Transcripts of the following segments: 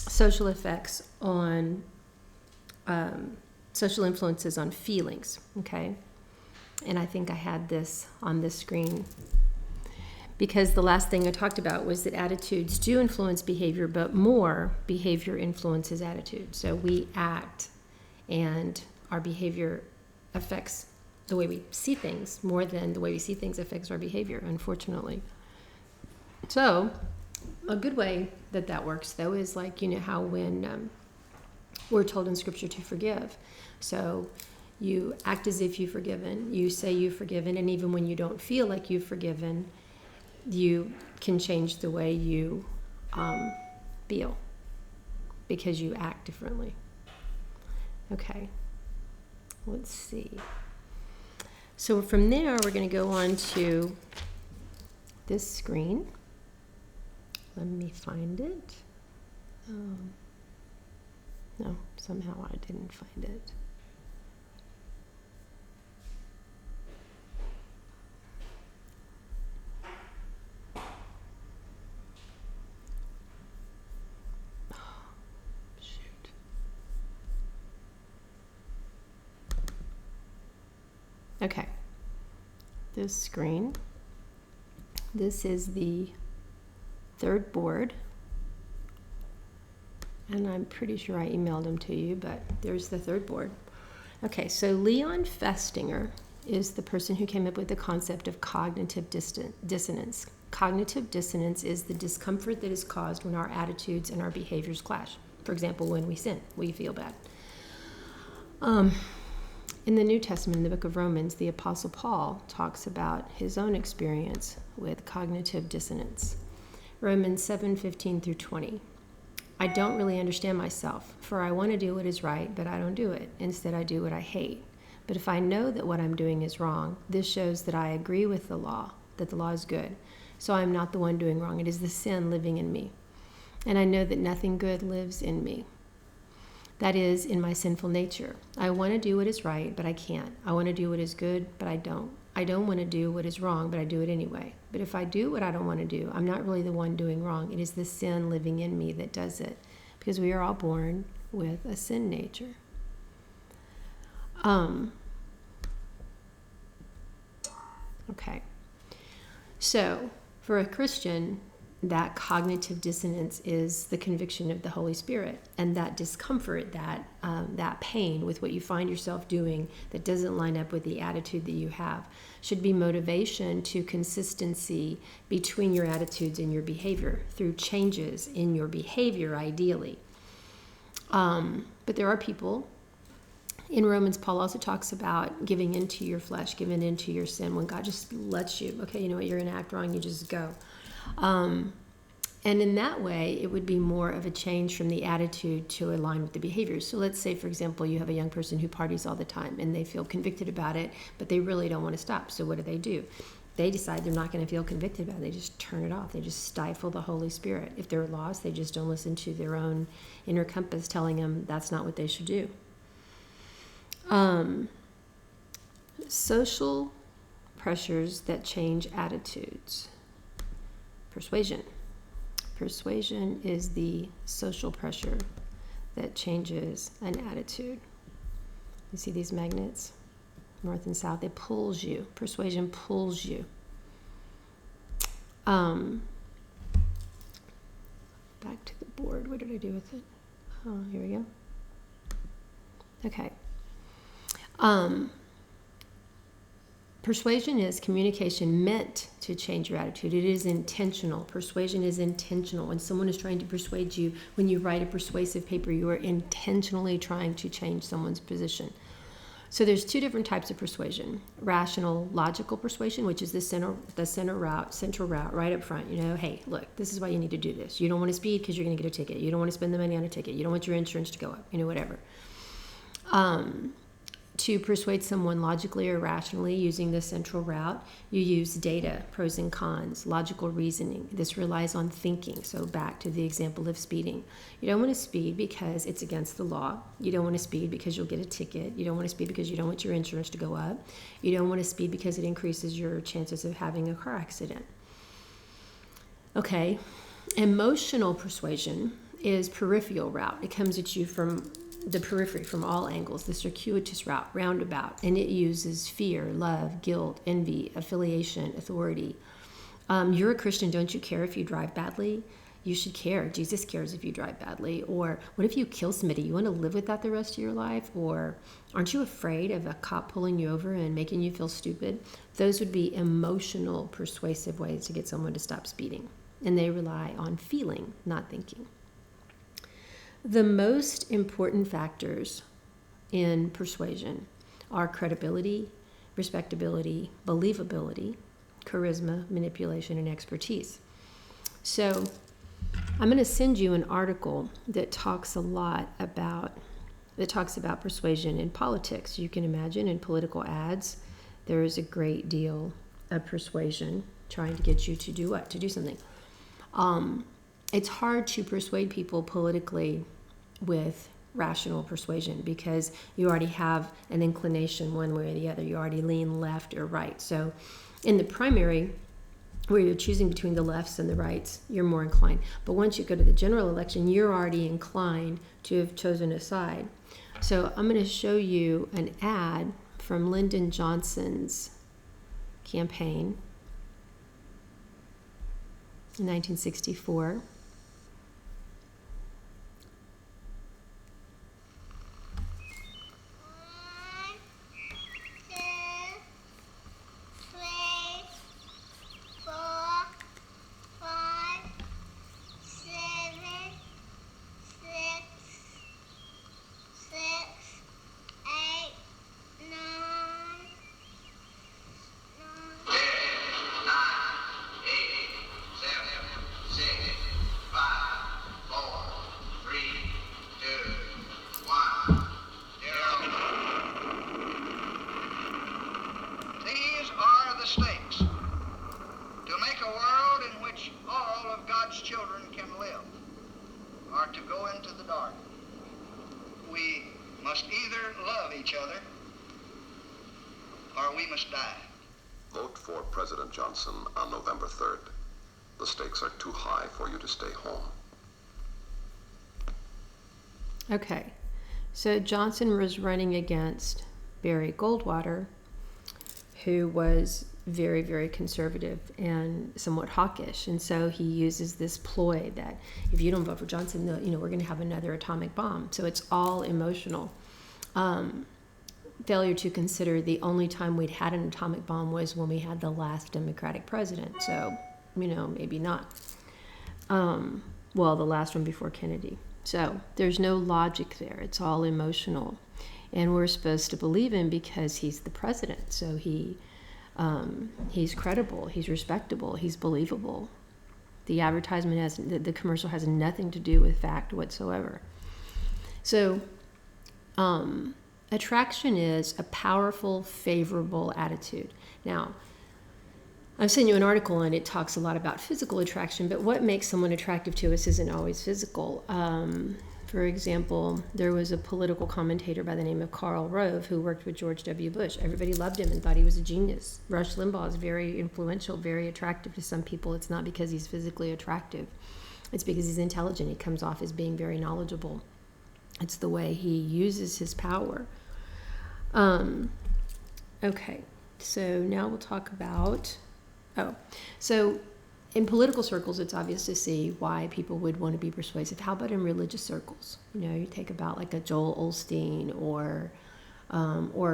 social effects on, social influences on feelings, okay? And I think I had this on this screen because the last thing I talked about was that attitudes do influence behavior, but more behavior influences attitude. So we act and our behavior affects the way we see things more than the way we see things affects our behavior, unfortunately. So a good way that works, though, is like, how when we're told in Scripture to forgive. So you act as if you've forgiven, you say you've forgiven, and even when you don't feel like you've forgiven, you can change the way you feel because you act differently. Okay, let's see. So from there, we're going to go on to this screen. Let me find it. No, somehow I didn't find it. Okay, this screen, this is the third board, and I'm pretty sure I emailed them to you, but there's the third board. Okay, so Leon Festinger is the person who came up with the concept of cognitive dissonance. Cognitive dissonance is the discomfort that is caused when our attitudes and our behaviors clash. For example, when we sin, we feel bad. In the New Testament, in the book of Romans, the Apostle Paul talks about his own experience with cognitive dissonance. Romans 7:15 through 20. I don't really understand myself, for I want to do what is right, but I don't do it. Instead, I do what I hate. But if I know that what I'm doing is wrong, this shows that I agree with the law, that the law is good. So I am not the one doing wrong. It is the sin living in me. And I know that nothing good lives in me. That is, in my sinful nature. I want to do what is right, but I can't. I want to do what is good, but I don't. I don't want to do what is wrong, but I do it anyway. But if I do what I don't want to do, I'm not really the one doing wrong. It is the sin living in me that does it, because we are all born with a sin nature. Okay. So, for a Christian, that cognitive dissonance is the conviction of the Holy Spirit, and that discomfort, that pain with what you find yourself doing that doesn't line up with the attitude that you have, should be motivation to consistency between your attitudes and your behavior through changes in your behavior, ideally. But there are people. In Romans, Paul also talks about giving into your flesh, giving into your sin, when God just lets you, okay, you know what, you're going to act wrong, you just go. And in that way, it would be more of a change from the attitude to align with the behaviors. So let's say, for example, you have a young person who parties all the time and they feel convicted about it, but they really don't want to stop. So what do? They decide they're not going to feel convicted about it. They just turn it off. They just stifle the Holy Spirit. If they're lost, they just don't listen to their own inner compass telling them that's not what they should do. Social pressures that change attitudes. Persuasion. Persuasion is the social pressure that changes an attitude. You see these magnets, north and south, it pulls you. Persuasion pulls you. Back to the board. What did I do with it? Oh, here we go. Okay. Persuasion is communication meant to change your attitude. It is intentional. Persuasion is intentional. When someone is trying to persuade you, when you write a persuasive paper, you are intentionally trying to change someone's position. So there's two different types of persuasion. Rational, logical persuasion, which is the central route right up front. You know, hey, look, this is why you need to do this. You don't want to speed because you're going to get a ticket. You don't want to spend the money on a ticket. You don't want your insurance to go up, whatever. To persuade someone logically or rationally using the central route, you use data, pros and cons, logical reasoning. This relies on thinking. So back to the example of speeding. You don't want to speed because it's against the law. You don't want to speed because you'll get a ticket. You don't want to speed because you don't want your insurance to go up. You don't want to speed because it increases your chances of having a car accident. Okay, emotional persuasion is peripheral route. It comes at you from the periphery, from all angles, the circuitous route, roundabout, and it uses fear, love, guilt, envy, affiliation, authority. You're a Christian, don't you care if you drive badly? You should care. Jesus cares if you drive badly. Or what if you kill somebody? You want to live with that the rest of your life? Or aren't you afraid of a cop pulling you over and making you feel stupid? Those would be emotional, persuasive ways to get someone to stop speeding. And they rely on feeling, not thinking. The most important factors in persuasion are credibility, respectability, believability, charisma, manipulation, and expertise. So I'm going to send you an article that talks about persuasion in politics. You can imagine in political ads, there is a great deal of persuasion trying to get you to do what? To do something. It's hard to persuade people politically with rational persuasion because you already have an inclination one way or the other. You already lean left or right. So in the primary, where you're choosing between the lefts and the rights, you're more inclined. But once you go to the general election, you're already inclined to have chosen a side. So I'm going to show you an ad from Lyndon Johnson's campaign in 1964. Vote for President Johnson on November 3rd. The stakes are too high for you to stay home. Okay, so Johnson was running against Barry Goldwater, who was very, very conservative and somewhat hawkish. And so he uses this ploy that if you don't vote for Johnson, we're going to have another atomic bomb. So it's all emotional. Failure to consider the only time we'd had an atomic bomb was when we had the last Democratic president. So, maybe not. The last one before Kennedy. So there's no logic there. It's all emotional. And we're supposed to believe him because he's the president. So he's credible, he's respectable, he's believable. The advertisement the commercial has nothing to do with fact whatsoever. So, attraction is a powerful, favorable attitude. Now, I've sent you an article and it talks a lot about physical attraction, but what makes someone attractive to us isn't always physical. For example, there was a political commentator by the name of Karl Rove who worked with George W. Bush. Everybody loved him and thought he was a genius. Rush Limbaugh is very influential, very attractive to some people. It's not because he's physically attractive. It's because he's intelligent. He comes off as being very knowledgeable. It's the way he uses his power. Okay, so now we'll talk about, so in political circles, it's obvious to see why people would want to be persuasive. How about in religious circles? You take about like a Joel Osteen or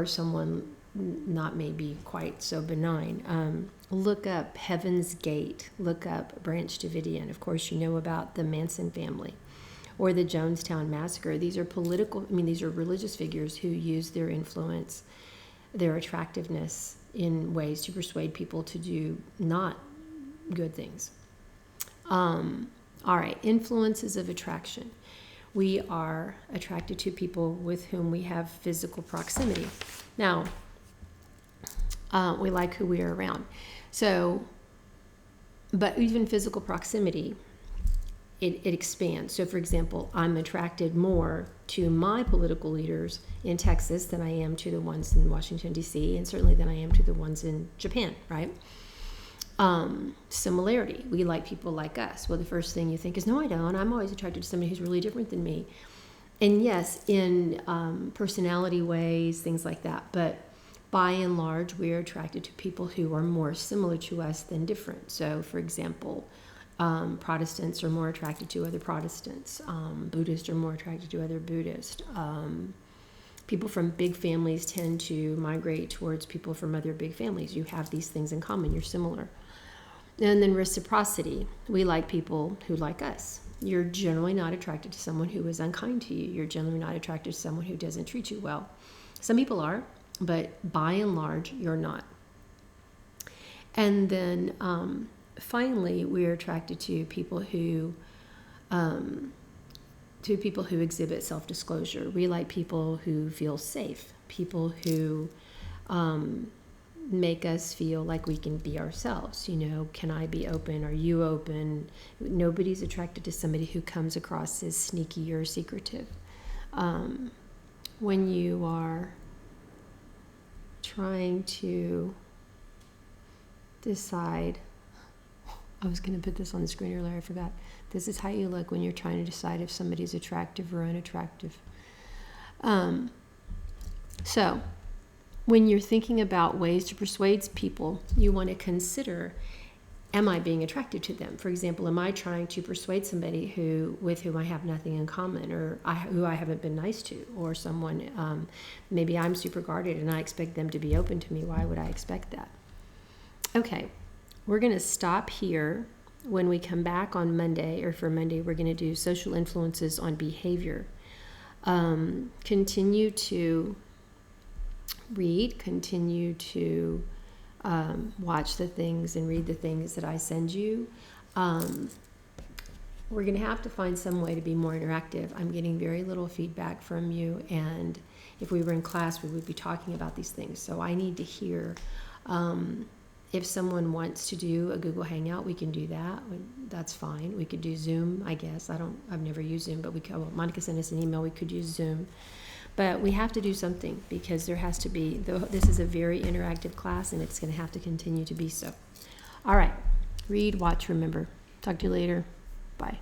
someone not maybe quite so benign. Look up Heaven's Gate. Look up Branch Davidian. Of course, you know about the Manson family or the Jonestown Massacre. These are these are religious figures who use their influence, their attractiveness in ways to persuade people to do not good things. All right, influences of attraction. We are attracted to people with whom we have physical proximity. Now, we like who we are around. So, but even physical proximity, it expands. So, for example, I'm attracted more to my political leaders in Texas than I am to the ones in Washington, D.C., and certainly than I am to the ones in Japan, right? Similarity. We like people like us. Well, the first thing you think is, no, I don't. I'm always attracted to somebody who's really different than me. And yes, in personality ways, things like that. But by and large, we are attracted to people who are more similar to us than different. So, for example, Protestants are more attracted to other Protestants. Buddhists are more attracted to other Buddhists. People from big families tend to migrate towards people from other big families. You have these things in common. You're similar. And then reciprocity. We like people who like us. You're generally not attracted to someone who is unkind to you. You're generally not attracted to someone who doesn't treat you well. Some people are, but by and large, you're not. And then finally, we're attracted to people who exhibit self-disclosure. We like people who feel safe, people who make us feel like we can be ourselves. You know, can I be open? Are you open? Nobody's attracted to somebody who comes across as sneaky or secretive. When you are trying to decide, I was going to put this on the screen earlier, I forgot. This is how you look when you're trying to decide if somebody's attractive or unattractive. So, when you're thinking about ways to persuade people, you want to consider, am I being attracted to them? For example, am I trying to persuade somebody with whom I have nothing in common, or who I haven't been nice to, or someone, maybe I'm super guarded and I expect them to be open to me. Why would I expect that? Okay, we're going to stop here. When we come back on Monday, or for Monday, we're going to do social influences on behavior. Continue to read, continue to watch the things and read the things that I send you. We're going to have to find some way to be more interactive. I'm getting very little feedback from you, and if we were in class, we would be talking about these things. So I need to hear. If someone wants to do a Google Hangout, we can do that. That's fine. We could do Zoom, I guess. I've never used Zoom, but Monica sent us an email. We could use Zoom. But we have to do something, because there has to be, this is a very interactive class, and it's going to have to continue to be so. All right. Read, watch, remember. Talk to you later. Bye.